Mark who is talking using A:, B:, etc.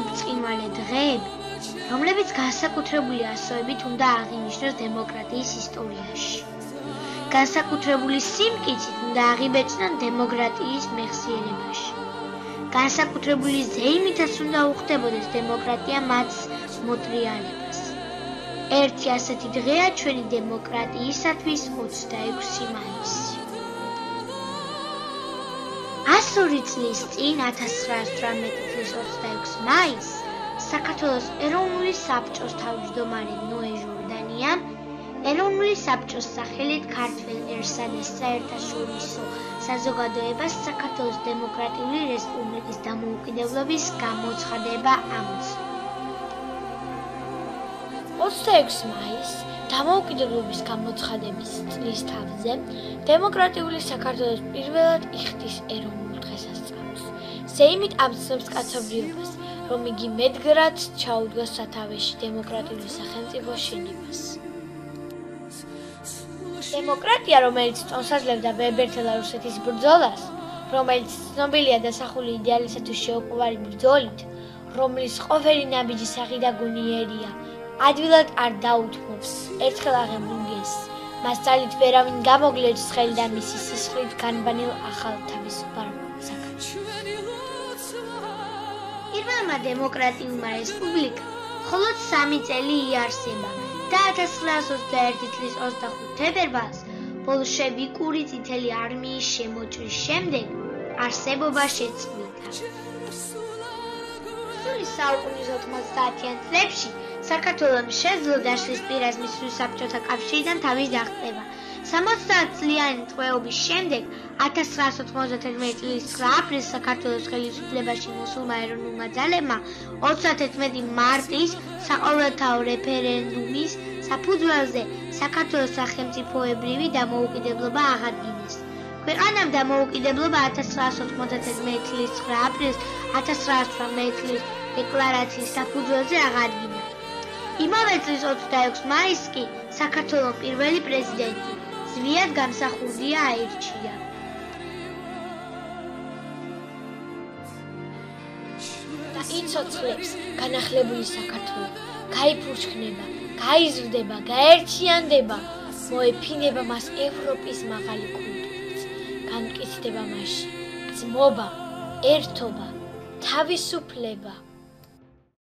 A: ბრწყინვალე დღეები, რომლებიც განსაკუთრებული ასოებით უნდა აღინიშნოს დემოკრატიის ისტორიაში. განსაკუთრებული სიმტკიცით უნდა აღიბეჭდონ დემოკრატიის მეხსიერებაში. განსაკუთრებული ზეიმითაც უნდა უხდებოდეს დემოკრატია მათ მოტრიალებას. ერთი ასეთი დღეა ჩვენი დემოკრატიისათვის 26 მაისი. 100 წლის წინ 1918 წლის 26 მაისს საქართველოს ეროვნული საბჭოს თავმჯდომარე ნოე ჟორდანიამ ეროვნული საბჭოს სახელით ქართველ ერსა და საერთაშორისო საზოგადოებას საქართველოს დემოკრატიული რესპუბლიკის დამოუკიდებლობის გამოცხადება ამოწმა. 26 მაისს დამოუკიდებლობის გამოცხადების წლის თავზე დემოკრატიული საქართველოს პირველად იხდის ეროვნულ დღესასწაულს. ზეიმით ამცნობს კაცობრიობას, რომ იგი მედგრად ჩაუდგას სათავეში დემოკრატიული სახელმწიფოს შენებას. დემოკრატია, რომელიც წონსაზლებდა ბერძენთა რუსეთის ბრძოლას, რომელიც ცნობილია დასახული იდეალისათვის შეუყვარი ბრძოლით, რომლის ყოველი ნაბიჯი სახი და გონიერია, ადვილად არ დაუთმობს ერთხელ აღებულ გეზს, მას ძალით ვერავინ გამოგლეჯს ხელი და მისი სისხლით განბანილ ახალ თავისუფალ საქართველოს. პირველმა დემოკრატიულმა რესპუბლიკამ მხოლოდ 3 წელი იარსება და 1921 წლის 25 თებერვალს ბოლშევიკური წითელი არმიის შემოჭრის შემდეგ არსებობა შეწყვიტა. სული საუკუნის 90-იან წლებში საქართველომ შეძლო დაშლის პირაზმის საბჭოთა კავშირიდან თავის დაღწევა. 60 წლიანი ტყვეობის შემდეგ 1991 წლის 9 აპრილს საქართველოს ხელისუფლებაში მოსულმა ეროვნულმა ძალებმა 31 მარტის საყოველთაო რეფერენდუმის საფუძველზე საქართველოს სახელმწიფოებრივი დამოუკიდებლობა აღადგინეს. ქვეყანამ დამოუკიდებლობა 1991 წლის 9 აპრილს 1918 წლის დეკლარაციის საფუძველზე აღადგინა. იმავე წლის 26 მაისს კი საქართველოს პირველი პრეზიდენტი ზვიად გამსახურდია აირჩია. და იცოცხლებს განახლებული საქართველო გაიფურჩხნება, გაიზრდება, გაერთიანდება, მოეფინება მას ევროპის მაღალი კულტურით, განმტკიცდება მასში ძმობა, ერთობა, თავისუფლება.